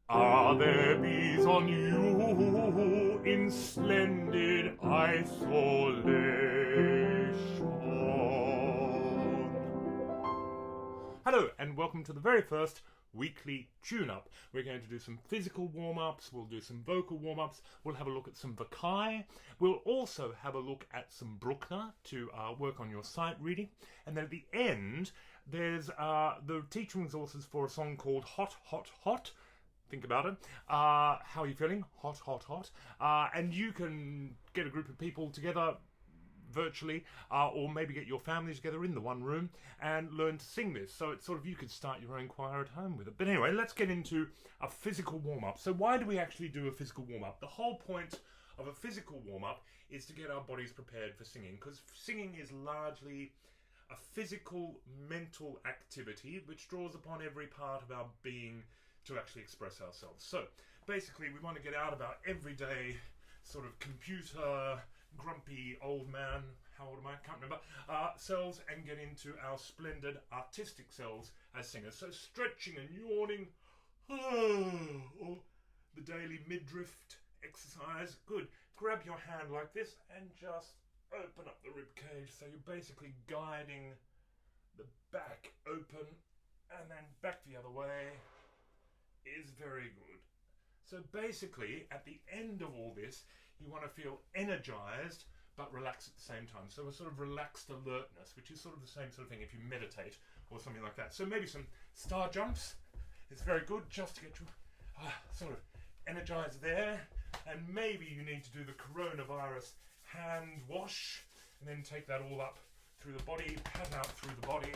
Are there bees on you in splendid isolation? Hello, and welcome to the very first weekly tune-up. We're going to do some physical warm-ups, we'll do some vocal warm-ups, we'll have a look at some Vakai, we'll also have a look at some Bruckner to work on your sight reading, and then at the end, there's the teaching resources for a song called Hot, Hot, Hot. Think about it. How are you feeling? Hot, hot, hot. And you can get a group of people together virtually, or maybe get your families together in the one room and learn to sing this. So it's sort of, you could start your own choir at home with it. But anyway, let's get into a physical warm-up. So why do we actually do a physical warm-up? The whole point of a physical warm-up is to get our bodies prepared for singing, because singing is largely a physical, mental activity which draws upon every part of our being to actually express ourselves. So basically we want to get out of our everyday sort of computer grumpy old man, how old am I? Can't remember, selves, and get into our splendid artistic selves as singers. So stretching and yawning, or the daily midriff exercise. Good. Grab your hand like this and just open up the rib cage, so you're basically guiding the back open and then back the other way. Is very good. So basically, at the end of all this, you want to feel energized but relaxed at the same time. So a sort of relaxed alertness, which is sort of the same sort of thing if you meditate or something like that. So maybe some star jumps is very good, just to get you sort of energized there. And maybe you need to do the coronavirus hand wash and then take that all up through the body, pat out through the body.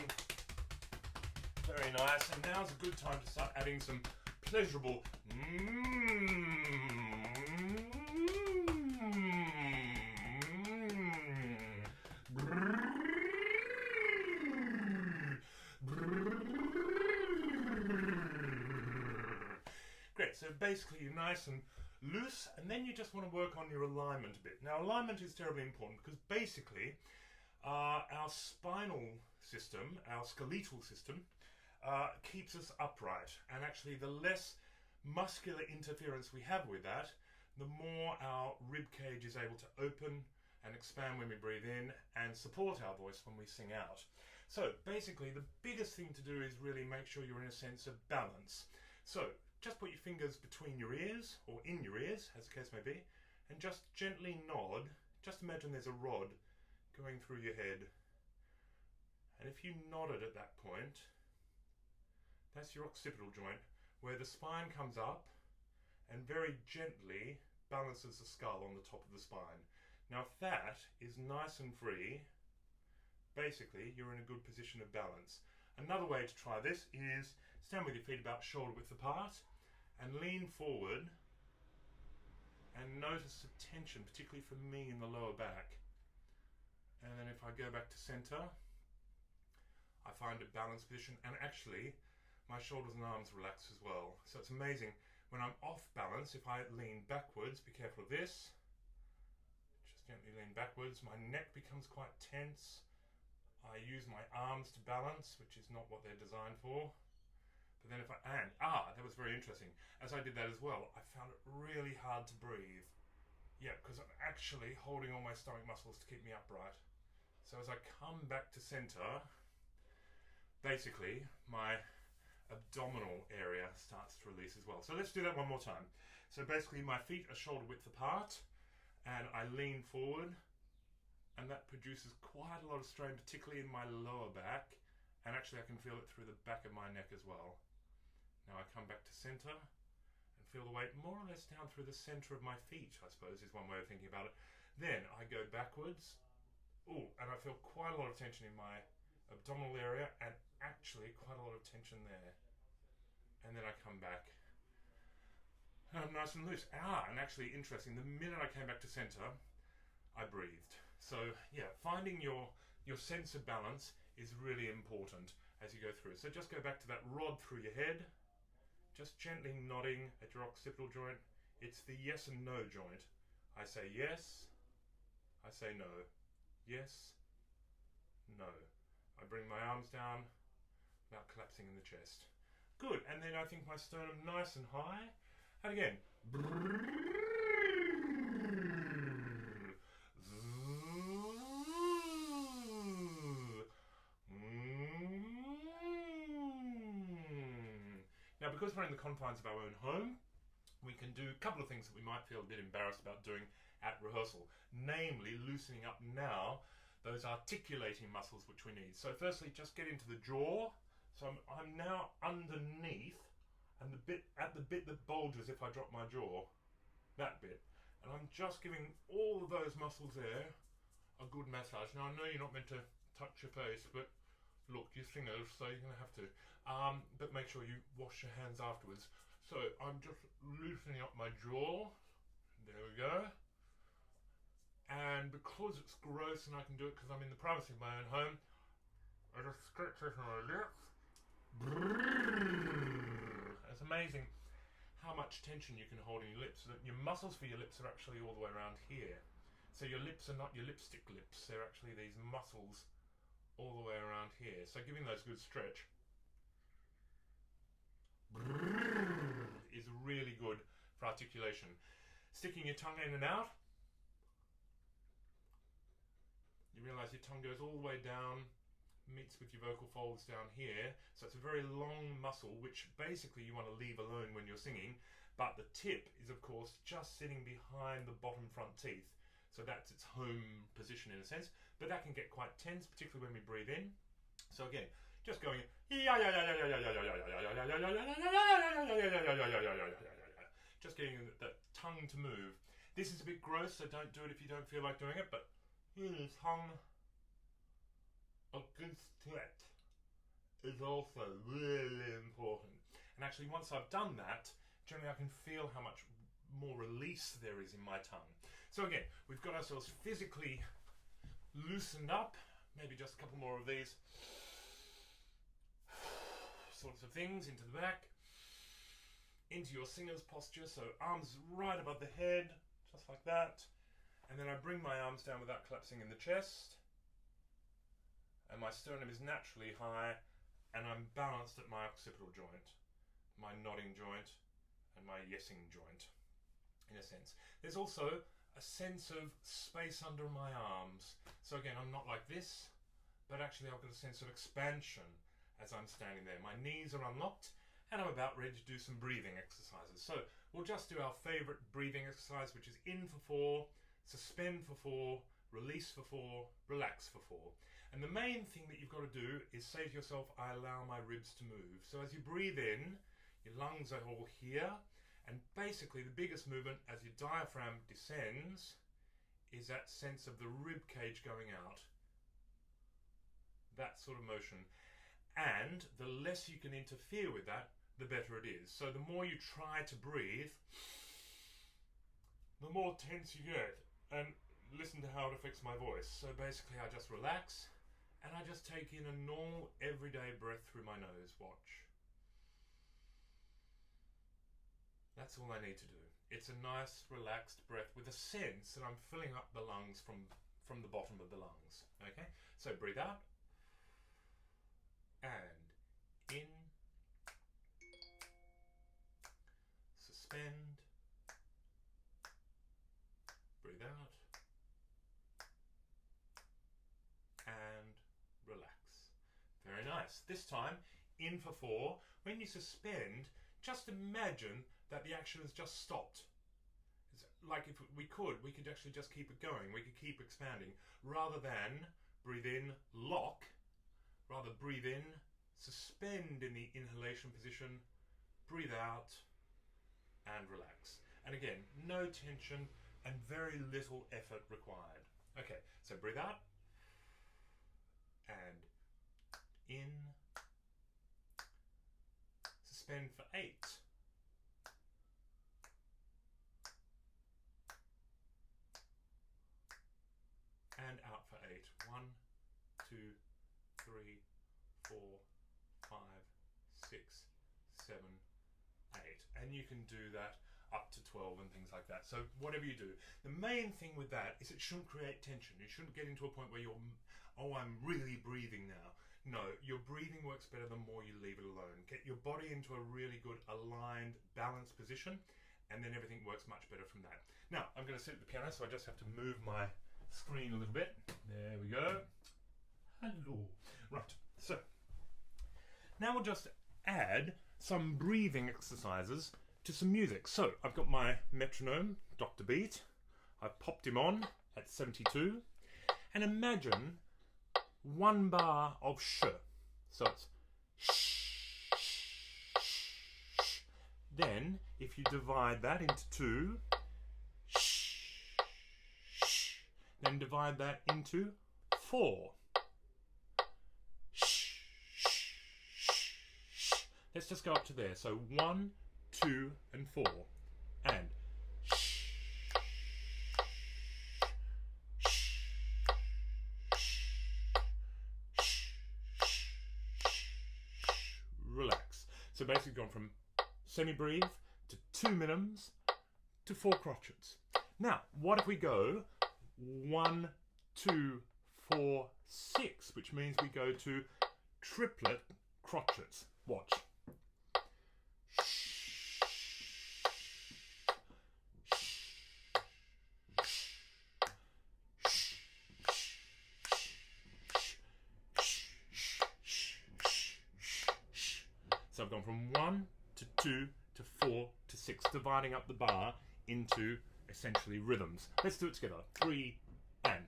Very nice. And now's a good time to start adding some pleasurable Great, so basically you're nice and loose, and then you just want to work on your alignment a bit. Now alignment is terribly important because basically our spinal system, our skeletal system, keeps us upright, and actually the less muscular interference we have with that, the more our rib cage is able to open and expand when we breathe in and support our voice when we sing out. So basically the biggest thing to do is really make sure you're in a sense of balance. So just put your fingers between your ears, or in your ears as the case may be, and just gently nod. Just imagine there's a rod going through your head, and if you nod it at that point, that's your occipital joint, where the spine comes up and very gently balances the skull on the top of the spine. Now if that is nice and free, basically you're in a good position of balance. Another way to try this is stand with your feet about shoulder width apart and lean forward and notice the tension, particularly for me in the lower back. And then if I go back to center, I find a balanced position, and actually my shoulders and arms relax as well. So it's amazing. When I'm off balance, if I lean backwards, be careful of this, just gently lean backwards, my neck becomes quite tense. I use my arms to balance, which is not what they're designed for. But then if that was very interesting. As I did that as well, I found it really hard to breathe. Yeah, because I'm actually holding all my stomach muscles to keep me upright. So as I come back to center, basically my abdominal area starts to release as well. So let's do that one more time. So basically my feet are shoulder width apart and I lean forward, and that produces quite a lot of strain, particularly in my lower back, and actually I can feel it through the back of my neck as well. Now I come back to center and feel the weight more or less down through the center of my feet, I suppose is one way of thinking about it. Then I go backwards, and I feel quite a lot of tension in my abdominal area and actually quite a lot of tension there. And then I come back and I'm nice and loose. And actually interesting, the minute I came back to center, I breathed. So yeah, finding your sense of balance is really important as you go through. So just go back to that rod through your head, just gently nodding at your occipital joint. It's the yes and no joint. I say yes, I say no. Yes, no. I bring my arms down, without collapsing in the chest. Good, and then I think my sternum nice and high. And again. Now, because we're in the confines of our own home, we can do a couple of things that we might feel a bit embarrassed about doing at rehearsal, namely loosening up now those articulating muscles which we need. So firstly, just get into the jaw. So I'm now underneath, and the bit that bulges if I drop my jaw, that bit. And I'm just giving all of those muscles there a good massage. Now, I know you're not meant to touch your face, but look, you're singers, so you're going to have to. But make sure you wash your hands afterwards. So I'm just loosening up my jaw. There we go. And because it's gross and I can do it because I'm in the privacy of my own home, I just stretch this on my lips. It's amazing how much tension you can hold in your lips. Your muscles for your lips are actually all the way around here. So your lips are not your lipstick lips. They're actually these muscles all the way around here. So giving those a good stretch is really good for articulation. Sticking your tongue in and out, you realise your tongue goes all the way down, meets with your vocal folds down here, so it's a very long muscle which basically you want to leave alone when you're singing, but the tip is of course just sitting behind the bottom front teeth, so that's its home position in a sense, but that can get quite tense, particularly when we breathe in. So again, just going just getting the tongue to move. This is a bit gross, so don't do it if you don't feel like doing it, but tongue against it is also really important. And actually, once I've done that, generally I can feel how much more release there is in my tongue. So again, we've got ourselves physically loosened up. Maybe just a couple more of these sorts of things into the back, into your singer's posture. So arms right above the head, just like that. And then I bring my arms down without collapsing in the chest. And my sternum is naturally high, and I'm balanced at my occipital joint, my nodding joint, and my yesing joint, in a sense. There's also a sense of space under my arms. So again, I'm not like this, but actually I've got a sense of expansion as I'm standing there. My knees are unlocked, and I'm about ready to do some breathing exercises. So we'll just do our favourite breathing exercise, which is in for 4, suspend for 4, release for 4, relax for 4. And the main thing that you've got to do is say to yourself, I allow my ribs to move. So as you breathe in, your lungs are all here, and basically the biggest movement as your diaphragm descends is that sense of the rib cage going out. That sort of motion. And the less you can interfere with that, the better it is. So the more you try to breathe, the more tense you get. And listen to how it affects my voice. So basically I just relax and I just take in a normal everyday breath through my nose. Watch. That's all I need to do. It's a nice relaxed breath with a sense that I'm filling up the lungs from the bottom of the lungs. Okay? So breathe out. And in. Suspend. Breathe out. And relax. Very nice. This time, in for 4. When you suspend, just imagine that the action has just stopped. It's like if we could actually just keep it going. We could keep expanding. Rather than breathe in, lock. Rather breathe in, suspend in the inhalation position, breathe out, and relax. And again, no tension and very little effort required. Okay, so breathe out, and in, suspend for 8, and out for 8. 1, 2, 3, 4, 5, 6, 7, 8. And you can do that up to 12 and things like that. So whatever you do, the main thing with that is it shouldn't create tension. You shouldn't get into a point where you're, oh, I'm really breathing now. No, your breathing works better the more you leave it alone. Get your body into a really good aligned, balanced position, and then everything works much better from that. Now, I'm going to sit at the piano, so I just have to move my screen a little bit. There we go. Hello. Right, so now we'll just add some breathing exercises to some music. So I've got my metronome, Dr. Beat. I've popped him on at 72. And imagine one bar of sh. So it's sh, sh, sh. Then, if you divide that into 2, sh, sh. Then divide that into 4. Sh, sh, sh, sh. Let's just go up to there. So 1, 2, and 4. And relax. So basically gone from semi-breathe to 2 minims to 4 crotchets. Now, what if we go 1, 2, 4, 6, which means we go to triplet crotchets. Watch. So I've gone from 1 to 2 to 4 to 6, dividing up the bar into essentially rhythms. Let's do it together. 3 and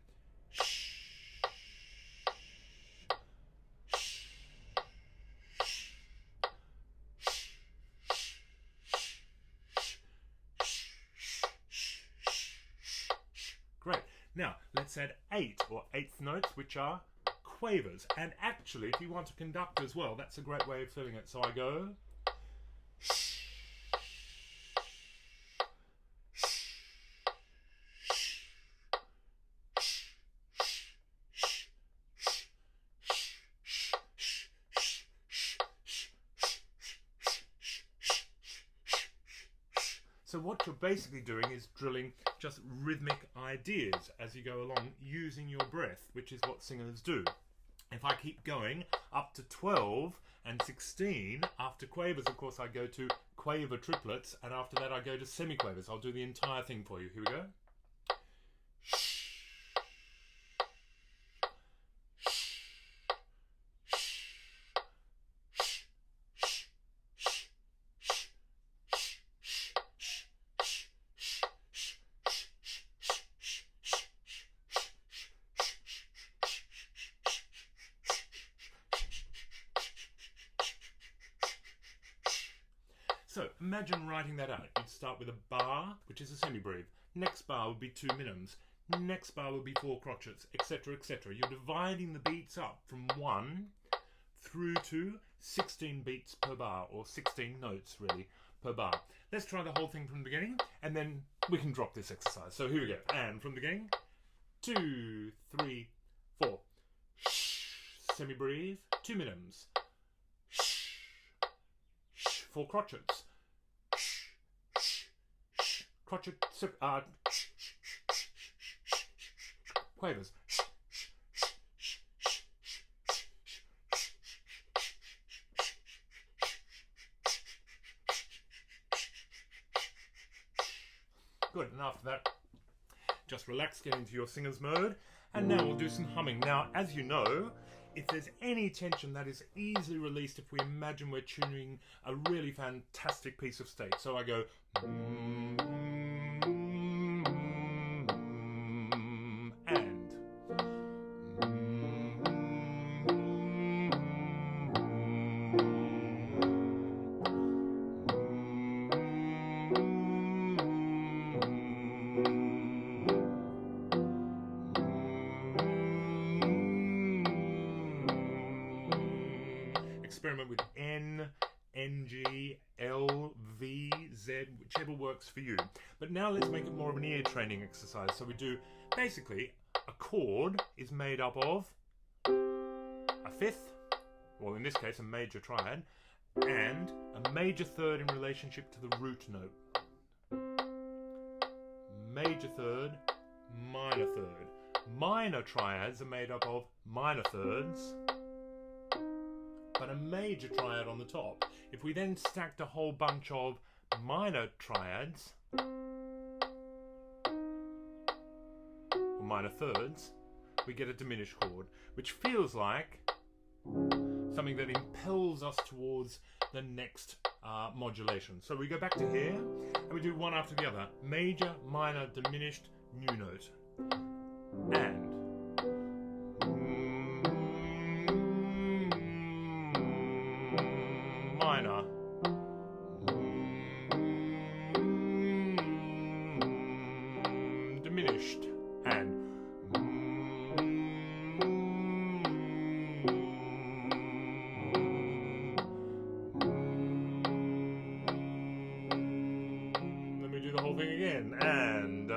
great. Now let's add 8 or 8th notes, which are quavers. And actually, if you want to conduct as well, that's a great way of feeling it. So I go. So what you're basically doing is drilling just rhythmic ideas as you go along using your breath, which is what singers do. If I keep going up to 12 and 16, after quavers, of course, I go to quaver triplets, and after that I go to semi-quavers. I'll do the entire thing for you. Here we go. So imagine writing that out. You'd start with a bar, which is a semi-breathe. Next bar would be 2 minims. Next bar would be 4 crotchets, etc., etc. You're dividing the beats up from 1 through to 16 beats per bar, or 16 notes really per bar. Let's try the whole thing from the beginning, and then we can drop this exercise. So here we go. And from the beginning, 2, 3, 4. Semi-breathe, 2 minims. 4 crotchets. Crotchet, quavers. Good, and after that, just relax, get into your singer's mode, and now we'll do some humming. Now, as you know, if there's any tension, that is easily released if we imagine we're tuning a really fantastic piece of steak. So I go and experiment with N, NG, L, V, Z, whichever works for you. But now let's make it more of an ear training exercise. So we do, basically, a chord is made up of a fifth, well in this case a major triad, and a major third in relationship to the root note. Major third, minor third. Minor triads are made up of minor thirds but a major triad on the top. If we then stacked a whole bunch of minor triads, or minor thirds, we get a diminished chord, which feels like something that impels us towards the next modulation. So we go back to here, and we do one after the other. Major, minor, diminished, new note. And minor, diminished, and let me do the whole thing again, and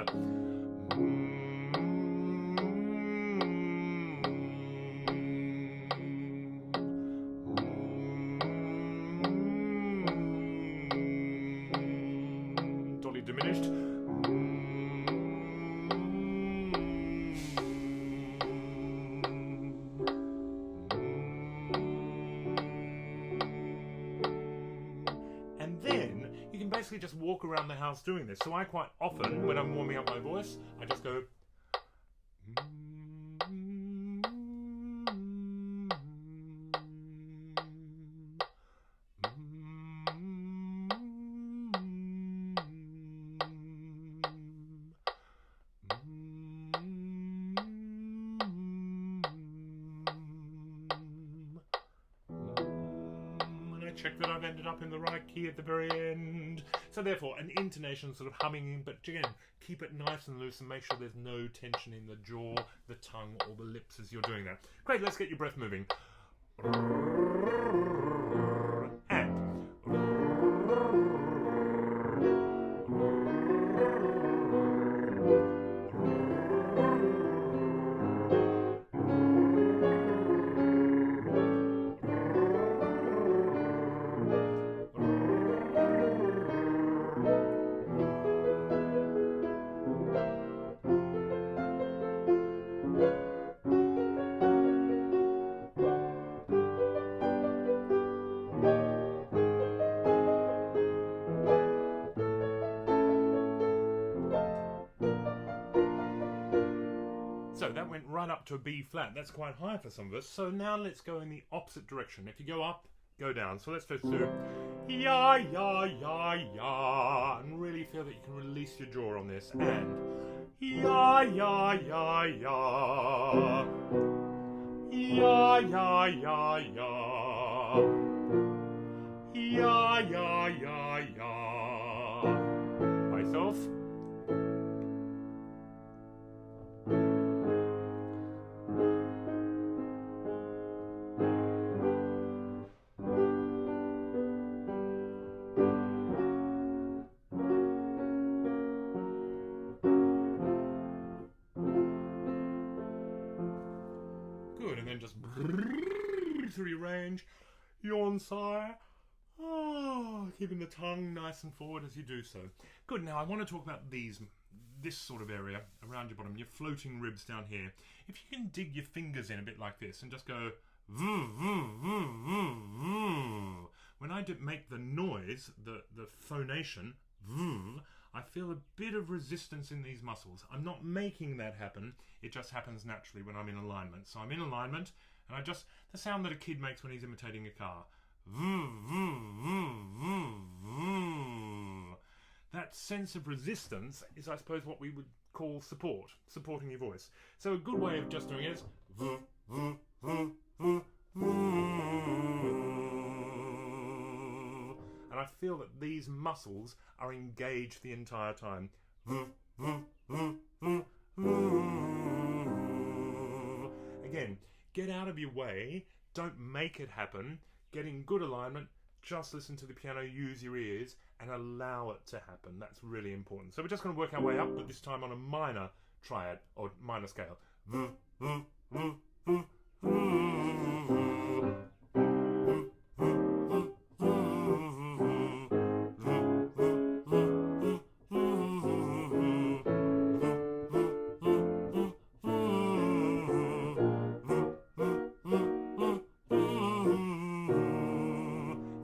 totally diminished. And then you can basically just walk around the house doing this. So I quite often, when I'm warming up my voice, I just go check that I've ended up in the right key at the very end. So therefore, an intonation sort of humming in, but again, keep it nice and loose and make sure there's no tension in the jaw, the tongue, or the lips as you're doing that. Great, let's get your breath moving. And so that went right up to a B flat. That's quite high for some of us. So now let's go in the opposite direction. If you go up, go down. So let's just do ya, ya, ya, ya. And really feel that you can release your jaw on this. And ya, ya, ya, ya. Ya, ya, ya, ya. Ya, ya, ya, ya. Myself. Good, and then just through your range, yawn, sigh. Oh, keeping the tongue nice and forward as you do so. Good, now I want to talk about this sort of area around your bottom, your floating ribs down here. If you can dig your fingers in a bit like this and just go when I make the noise, the phonation, I feel a bit of resistance in these muscles. I'm not making that happen. It just happens naturally when I'm in alignment. So I'm in alignment, and the sound that a kid makes when he's imitating a car. That sense of resistance is, I suppose, what we would call supporting your voice. So a good way of just doing it is and I feel that these muscles are engaged the entire time. Again, get out of your way, don't make it happen, get in good alignment, just listen to the piano, use your ears, and allow it to happen. That's really important. So we're just going to work our way up, but this time on a minor triad, or minor scale.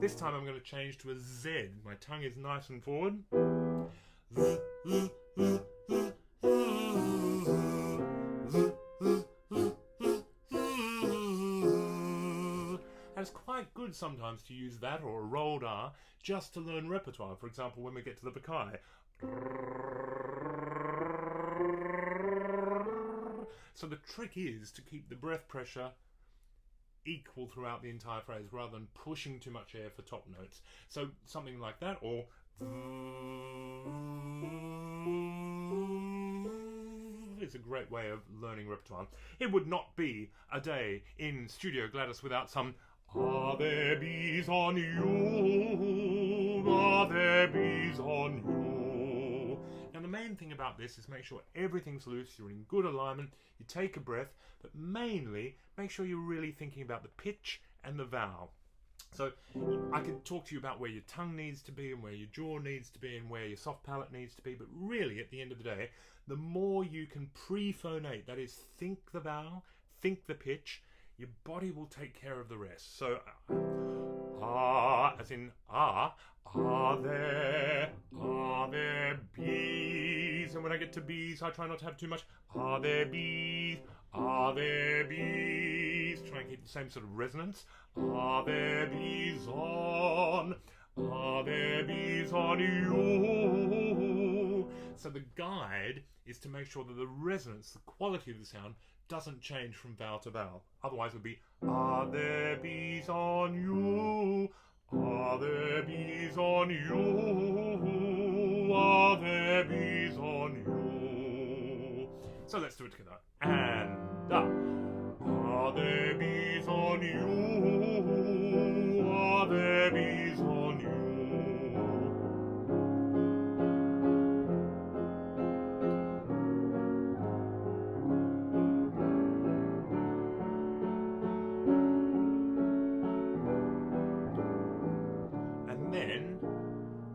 This time I'm going to change to a Z. My tongue is nice and forward. Z, z, z, z, and it's quite good sometimes to use that or a rolled R just to learn repertoire. For example, when we get to the Bakai. So the trick is to keep the breath pressure equal throughout the entire phrase rather than pushing too much air for top notes. So something like that, or it's a great way of learning repertoire. It would not be a day in Studio Gladys without some "Are there bees on you? Are there bees on you?" Now the main thing about this is make sure everything's loose, you're in good alignment, you take a breath, but mainly make sure you're really thinking about the pitch and the vowel. So I could talk to you about where your tongue needs to be and where your jaw needs to be and where your soft palate needs to be, but really at the end of the day, the more you can pre-phonate, that is think the vowel, think the pitch, your body will take care of the rest. So as in are there bees? And when I get to bees, I try not to have too much. Are there bees? Are there bees? Try and keep the same sort of resonance. Are there bees on? Are there bees on you? So the guide is to make sure that the resonance, the quality of the sound, doesn't change from vowel to vowel. Otherwise it would be, are there bees on you? Are there bees on you? Are there bees on you? So let's do it together. And up. Are there bees on you? Are there bees on you?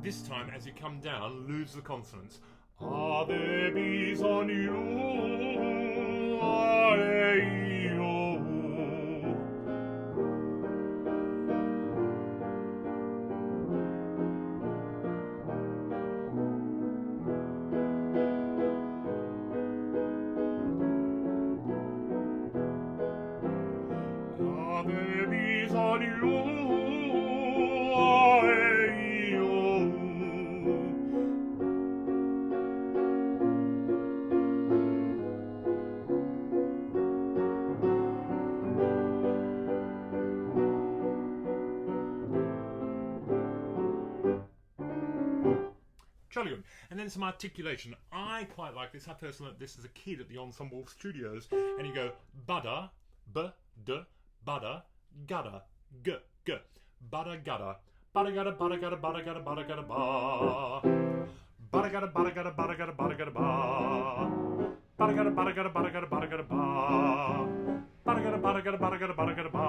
This time, as you come down, lose the consonants. Are there bees on you? A-E-O. Are there bees on you? Jolly good. And then some articulation. I quite like this. I first learnt this as a kid at the Ensemble Studios. And you go budda, b-d, budda, gudda, g. Budda gudda. Budda gudda, budda gudda, budda gudda, budda gudda, ba. Budda gudda, budda gudda, budda gudda, budda gudda, ba. Budda gudda, budda gudda, budda gudda, budda gudda, ba. Budda gudda, budda gudda, budda gudda, budda gudda, ba.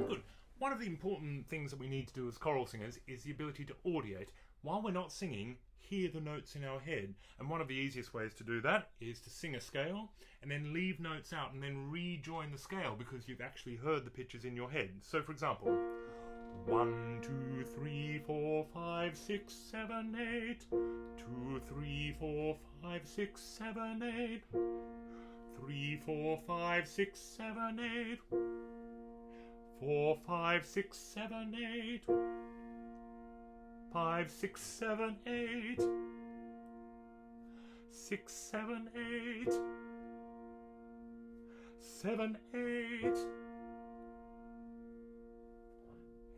Good. One of the important things that we need to do as choral singers is the ability to audiate. While we're not singing, hear the notes in our head. And one of the easiest ways to do that is to sing a scale and then leave notes out and then rejoin the scale because you've actually heard the pitches in your head. So for example, 1, 2, 3, 4, 5, 6, 7, 8. 2, 3, 4, 5, 6, 7, 8. 3, 4, 5, 6, 7, 8. 4, 5, 6, 7, 8. 5, 6, 7, 8. 6, 7, 8. 7, 8.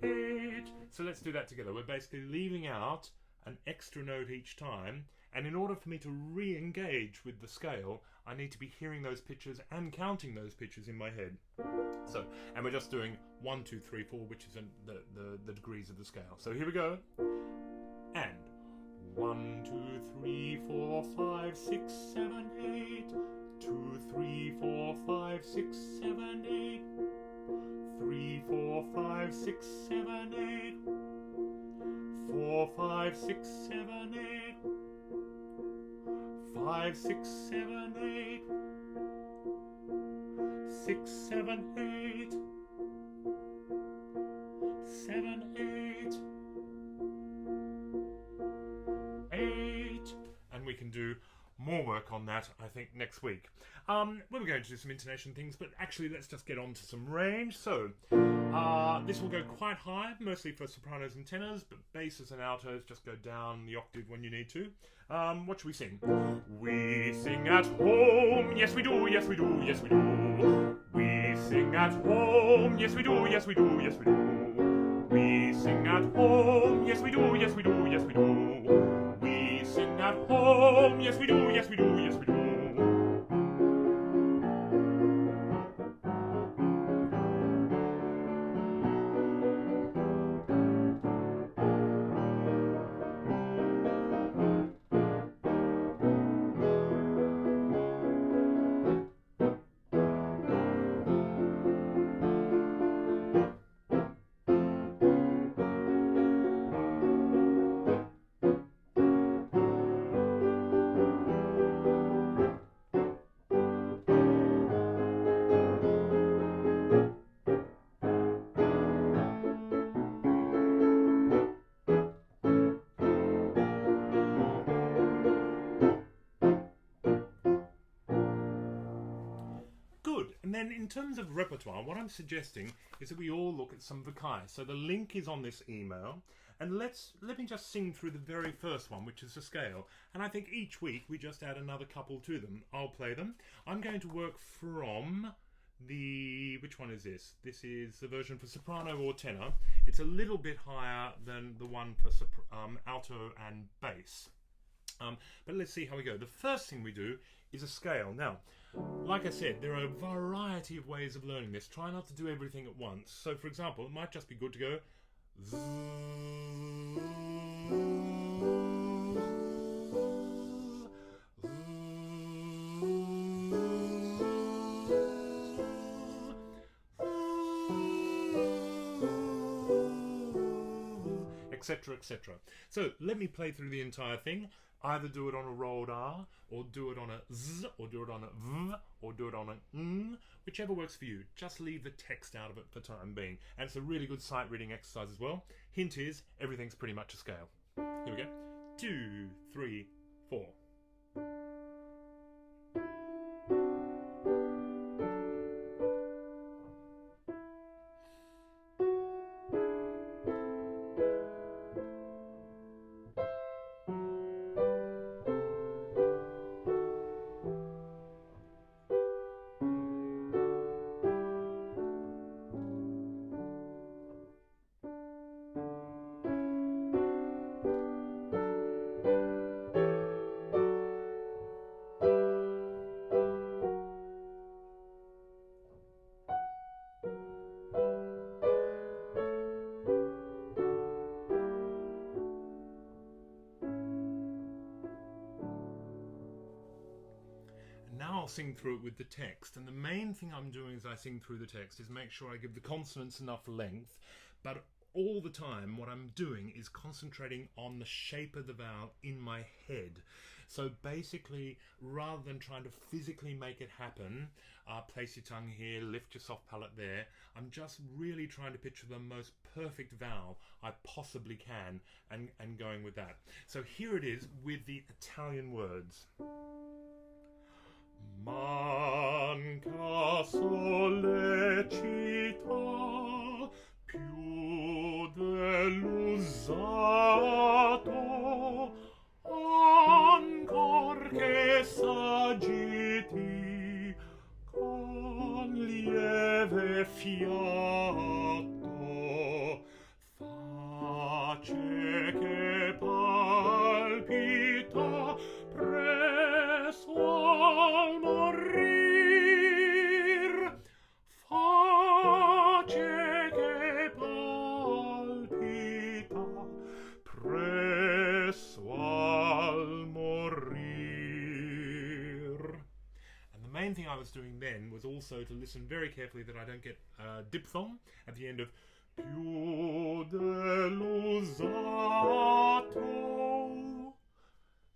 8. So let's do that together. We're basically leaving out an extra note each time, and in order for me to re-engage with the scale, I need to be hearing those pitches and counting those pitches in my head. So, and we're just doing 1, 2, 3, 4, which is the degrees of the scale. So here we go. And 1, 2, 3, 4, 5, 6, 7, 8. 2, 3, 4, 5, 6, 7, 8. 3, 3, 4, 5, 6, 7, 8. 4, 5, 6, 7, 8. 5, 6, 7, 8. 6, 7, 8. 7, 8. 8. And we can do more work on that, I think, next week. We were going to do some intonation things, but actually let's just get on to some range. So, this will go quite high, mostly for sopranos and tenors, but basses and altos just go down the octave when you need to. What should we sing? We sing at home, yes we do, yes we do, yes we do. We sing at home, yes we do, yes we do, yes we do. We sing at home, yes we do, yes we do, yes we do. We sing at home, yes we do, yes we do, yes we do. And then in terms of repertoire, what I'm suggesting is that we all look at some Vakai. So the link is on this email, and let me just sing through the very first one, which is the scale. And I think each week we just add another couple to them. I'll play them. I'm going to work from which one is this? This is the version for soprano or tenor. It's a little bit higher than the one for alto and bass. But let's see how we go. The first thing we do is a scale. Now, like I said, there are a variety of ways of learning this. Try not to do everything at once. So, for example, it might just be good to go etc, etc. So, let me play through the entire thing. Either do it on a rolled R, or do it on a Z, or do it on a V, or do it on a N, whichever works for you. Just leave the text out of it for the time being. And it's a really good sight reading exercise as well. Hint is, everything's pretty much a scale. Here we go. 2, 3, 4. I'll sing through it with the text, and the main thing I'm doing as I sing through the text is make sure I give the consonants enough length, but all the time what I'm doing is concentrating on the shape of the vowel in my head. So basically, rather than trying to physically make it happen, place your tongue here, lift your soft palate there, I'm just really trying to picture the most perfect vowel I possibly can and going with that. So here it is with the Italian words. Manca sollecita più dell'usato, ancor che s'agiti con lieve fiato, face che palpita presso al morir, face che palpita presso al morir. And the main thing I was doing then was also to listen very carefully that I don't get diphthong at the end of più dell'usato,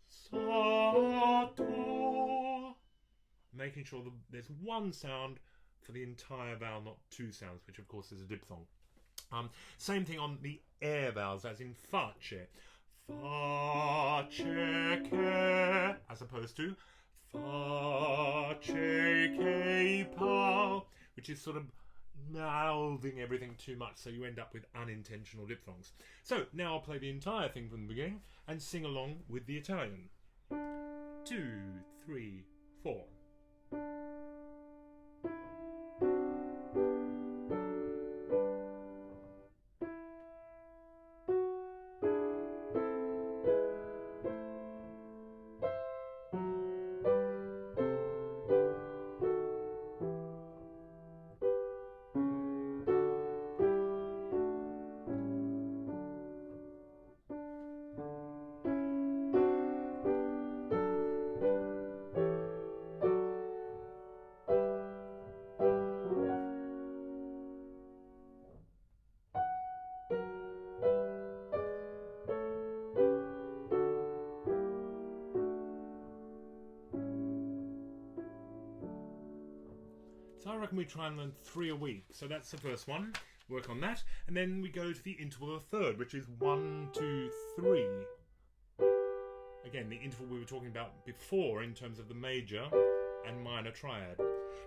sato. Making sure that there's one sound for the entire vowel, not two sounds, which of course is a diphthong. Same thing on the air vowels, as in face. Face che, as opposed to face che pa, which is sort of mouthing everything too much, so you end up with unintentional diphthongs. So now I'll play the entire thing from the beginning and sing along with the Italian. 2, 3, 4. So I reckon we try and learn 3 a week. So that's the first one. Work on that. And then we go to the interval of a third, which is 1, 2, 3. Again, the interval we were talking about before in terms of the major and minor triad.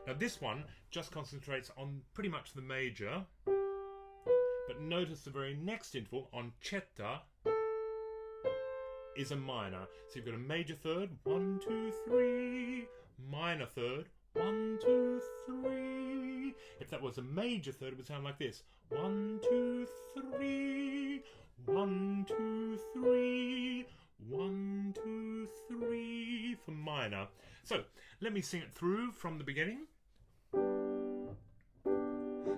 Now this one just concentrates on pretty much the major. But notice the very next interval on cetta is a minor. So you've got a major third, 1, 2, 3, minor third, 1, 2, 3. If that was a major third, it would sound like this. 1, 2, 3. 1, 2, 3. 1, 2, 3 for minor. So let me sing it through from the beginning.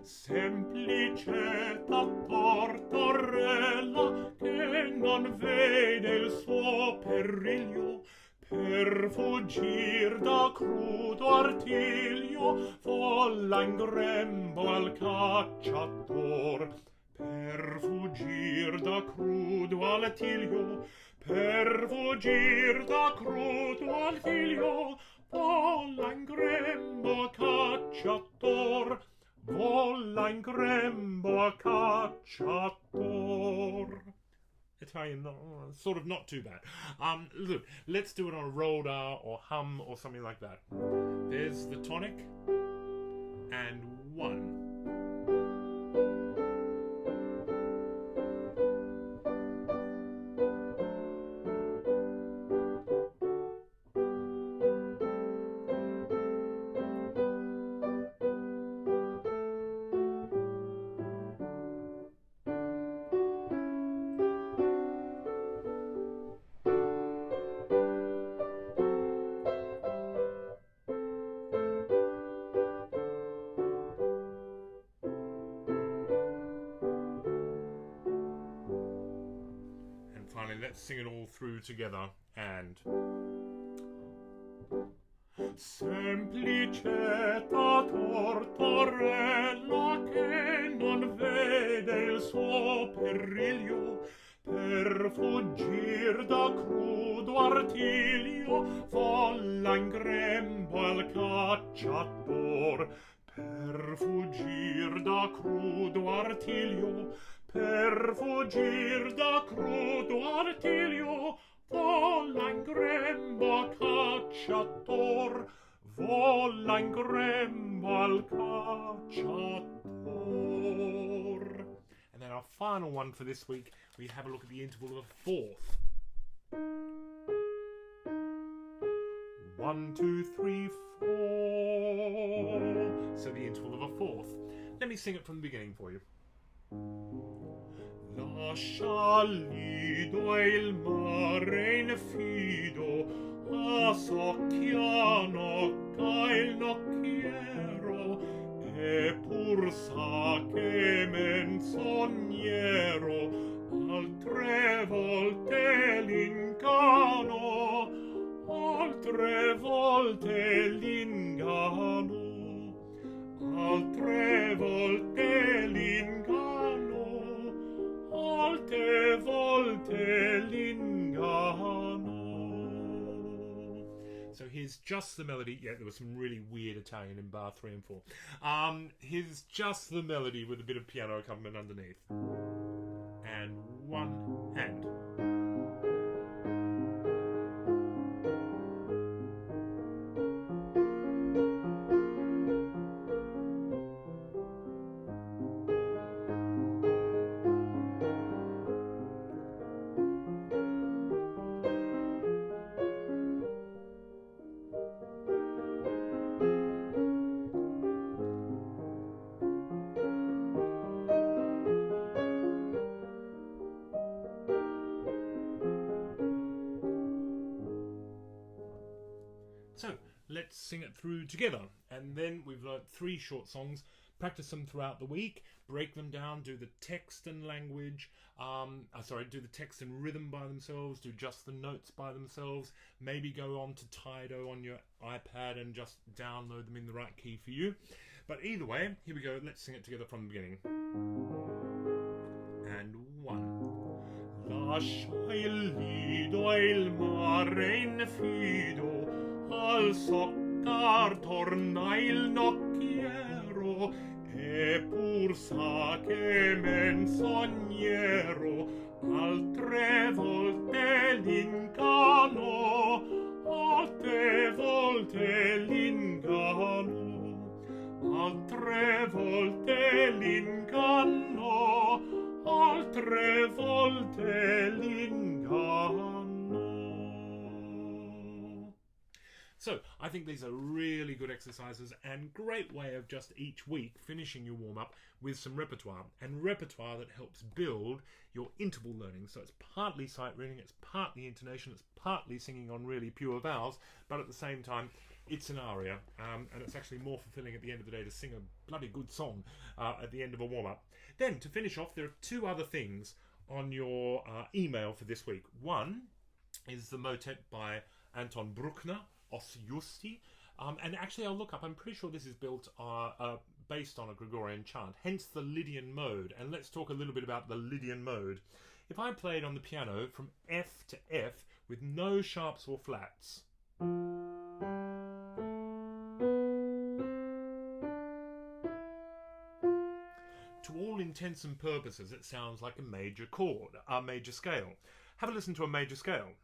Semplicetta tortorella che non vede il suo periglio, per fuggir da crudo artiglio vola in grembo al cacciator. Per fuggir da crudo artiglio, per fuggir da crudo artiglio vola in grembo al cacciator. Vola in grembo a cacciator. Italian, sort of not too bad. Look, let's do it on a rolled R or hum or something like that. There's the tonic and 1. Finally, let's sing it all through together. And semplicetta tortorella che non vede il suo periglio, per fuggir da crudo artiglio vola in grembo al cacciator. Per fuggir da crudo artiglio, per fuggir da crudo artiglio vola in grembo al cacciator. Vola in grembo al cacciator. And then our final one for this week, we have a look at the interval of a fourth. 1, 2, 3, 4. So the interval of a fourth. Let me sing it from the beginning for you. Lascia lido e il mare in fido, a socchia nocca il nocchiero, e pur sa che menzognero, altre volte l'inganno, altre volte l'inganno. Here's Just the Melody. Yeah, there was some really weird Italian in bar 3 and 4. Here's Just the Melody with a bit of piano accompaniment underneath. And one hand. So, let's sing it through together. And then we've learnt 3 short songs. Practice them throughout the week. Break them down. Do the text and language. Do the text and rhythm by themselves. Do just the notes by themselves. Maybe go on to Tidal on your iPad and just download them in the right key for you. But either way, here we go. Let's sing it together from the beginning. And 1. Lascia il lido e il mare infido, al soccar torna il nocchiero, e pur sa che menzognero altre volte l'inganno, altre volte l'inganno, altre volte l'inganno, altre volte l'inganno. So, I think these are really good exercises and great way of just each week finishing your warm-up with some repertoire. And repertoire that helps build your interval learning. So it's partly sight reading, it's partly intonation, it's partly singing on really pure vowels, but at the same time, it's an aria. And it's actually more fulfilling at the end of the day to sing a bloody good song at the end of a warm-up. Then, to finish off, there are 2 other things on your email for this week. One is the motet by Anton Bruckner, Os Justi. And actually, I'll look up. I'm pretty sure this is built based on a Gregorian chant, hence the Lydian mode. And let's talk a little bit about the Lydian mode. If I played on the piano from F to F with no sharps or flats, to all intents and purposes, it sounds like a major chord, a major scale. Have a listen to a major scale.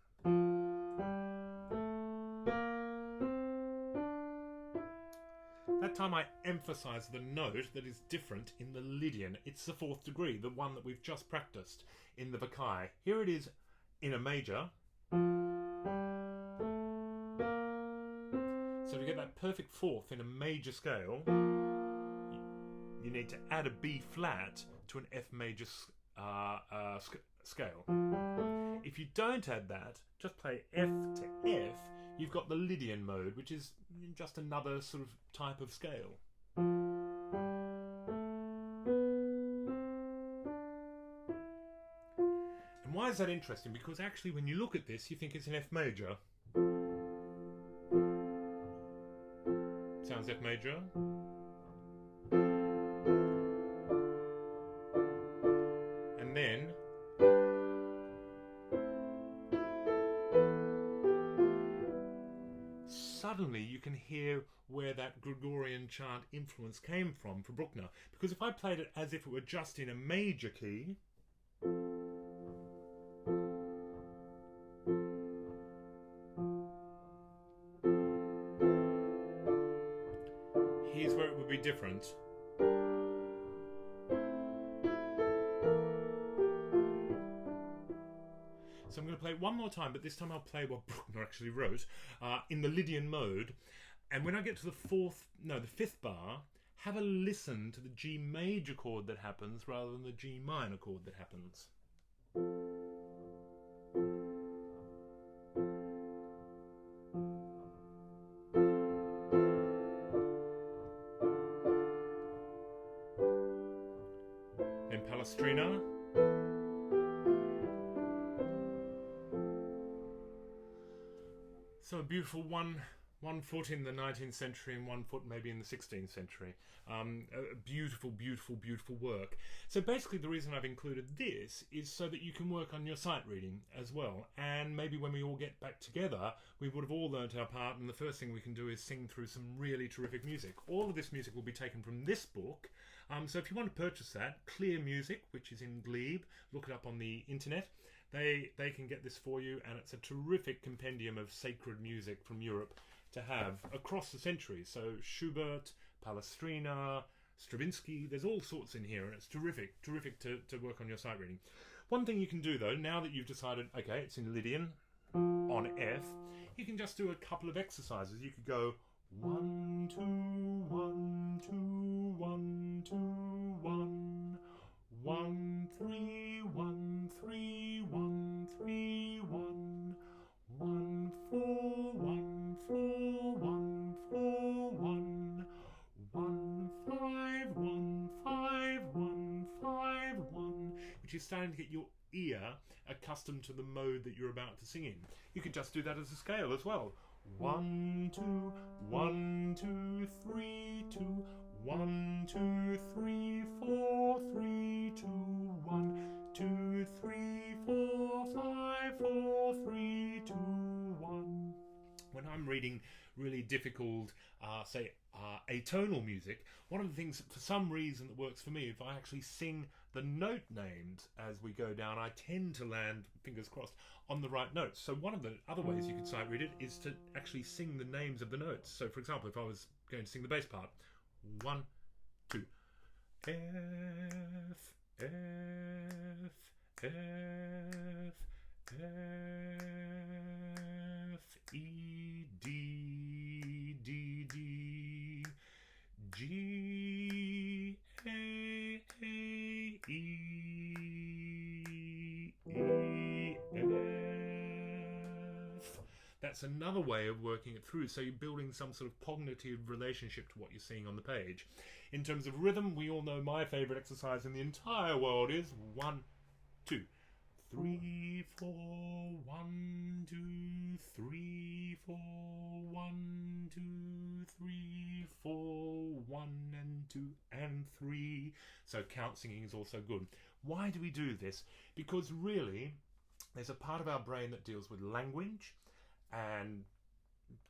That time I emphasise the note that is different in the Lydian. It's the 4th degree, the one that we've just practiced in the Vakai. Here it is in a major. So to get that perfect 4th in a major scale, you need to add a B flat to an F major scale. If you don't add that, just play F to F, you've got the Lydian mode, which is just another sort of type of scale. And why is that interesting? Because actually when you look at this, you think it's an F major. Sounds F major. And then suddenly you can hear where that Gregorian chant influence came from for Bruckner. Because if I played it as if it were just in a major key, here's where it would be different. So I'm going to play it one more time, but this time I'll play what Bruckner actually wrote in the Lydian mode. And when I get to the 5th bar, have a listen to the G major chord that happens rather than the G minor chord that happens. Then Palestrina. So a beautiful 1 one foot in the 19th century and one foot maybe in the 16th century. Beautiful, beautiful, beautiful work. So basically the reason I've included this is so that you can work on your sight reading as well. And maybe when we all get back together, we would have all learnt our part, and the first thing we can do is sing through some really terrific music. All of this music will be taken from this book. So if you want to purchase that, Clear Music, which is in Glebe, look it up on the internet. They can get this for you, and it's a terrific compendium of sacred music from Europe to have across the centuries. So Schubert, Palestrina, Stravinsky, there's all sorts in here, and it's terrific to work on your sight reading. One thing you can do though, now that you've decided, okay, it's in Lydian on F, you can just do a couple of exercises. You could go 1, 2, 1, 2, 1, 2, 1, 1, 3, 1, 3, 1, 3, 1, 1, 4, 1, 4, 1, 4, 1, 1, 5, 1, 5, 1, 5, 1, which is starting to get your ear accustomed to the mode that you're about to sing in. You could just do that as a scale as well. 1, 2, 1, 2, 3, 2, 1, 2, 3, 4, 3, 2, 1, 2, 3, 4, 5, 4, 3, 2, 1. When I'm reading really difficult, say, atonal music, one of the things, for some reason, that works for me, if I actually sing the note names as we go down, I tend to land, fingers crossed, on the right notes. So one of the other ways you could sight read it is to actually sing the names of the notes. So for example, if I was going to sing the bass part, 1, 2, F, F, F, F, E, D, D, D, G, A, E, E, F. That's another way of working it through. So you're building some sort of cognitive relationship to what you're seeing on the page. In terms of rhythm, we all know my favourite exercise in the entire world is 1, 2, 3, 4, 1, 2, 3, 4, 1, 2, 3, 4, 1 and 2 and 3. So count singing is also good. Why do we do this? Because really, there's a part of our brain that deals with language and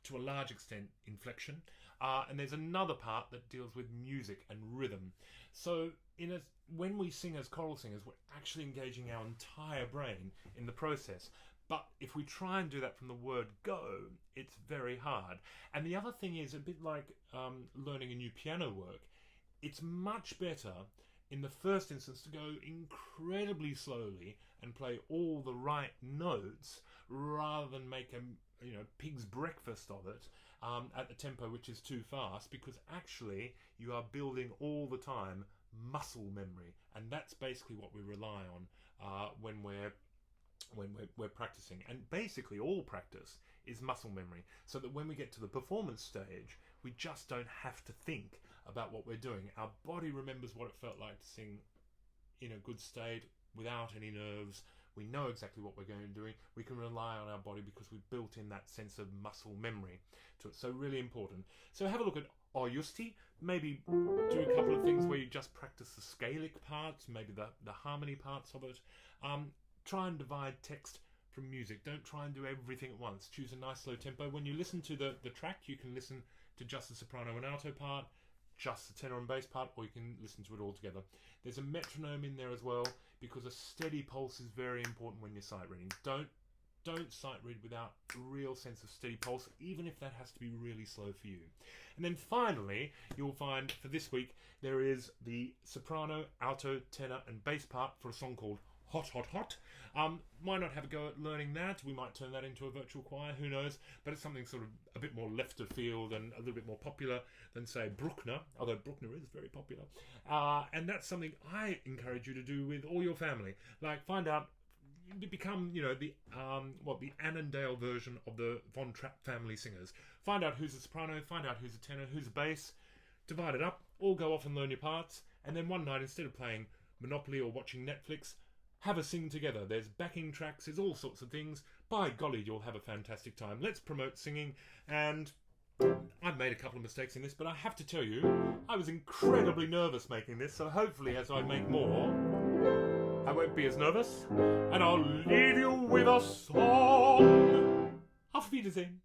to a large extent inflection, and there's another part that deals with music and rhythm. So when we sing as choral singers, we're actually engaging our entire brain in the process. But if we try and do that from the word go, it's very hard. And the other thing is, a bit like learning a new piano work, it's much better in the first instance to go incredibly slowly and play all the right notes rather than make a pig's breakfast of it at the tempo which is too fast, because actually you are building all the time muscle memory, and that's basically what we rely on when we're practicing. And basically all practice is muscle memory, so that when we get to the performance stage, we just don't have to think about what we're doing. Our body remembers what it felt like to sing in a good state without any nerves. We know exactly what we're going to be doing. We can rely on our body because we've built in that sense of muscle memory to it. So really important. So have a look at O Justi. Maybe do a couple of things where you just practice the scalic parts, maybe the harmony parts of it. Try and divide text from music. Don't try and do everything at once. Choose a nice slow tempo. When you listen to the track, you can listen to just the soprano and alto part, just the tenor and bass part, or you can listen to it all together. There's a metronome in there as well, because a steady pulse is very important when you're sight reading. Don't sight read without a real sense of steady pulse, even if that has to be really slow for you. And then finally, you'll find for this week, there is the soprano, alto, tenor and bass part for a song called Hot, Hot, Hot. Why not have a go at learning that? We might turn that into a virtual choir, who knows? But it's something sort of a bit more left of field and a little bit more popular than, say, Bruckner, although Bruckner is very popular. And that's something I encourage you to do with all your family. Like, find out, become, the Annandale version of the Von Trapp family singers. Find out who's a soprano, find out who's a tenor, who's a bass, divide it up, all go off and learn your parts, and then one night, instead of playing Monopoly or watching Netflix, have a sing together. There's backing tracks, there's all sorts of things. By golly, you'll have a fantastic time. Let's promote singing, and I've made a couple of mistakes in this, but I have to tell you, I was incredibly nervous making this, so hopefully as I make more, I won't be as nervous, and I'll leave you with a song. Auf Wiedersehen.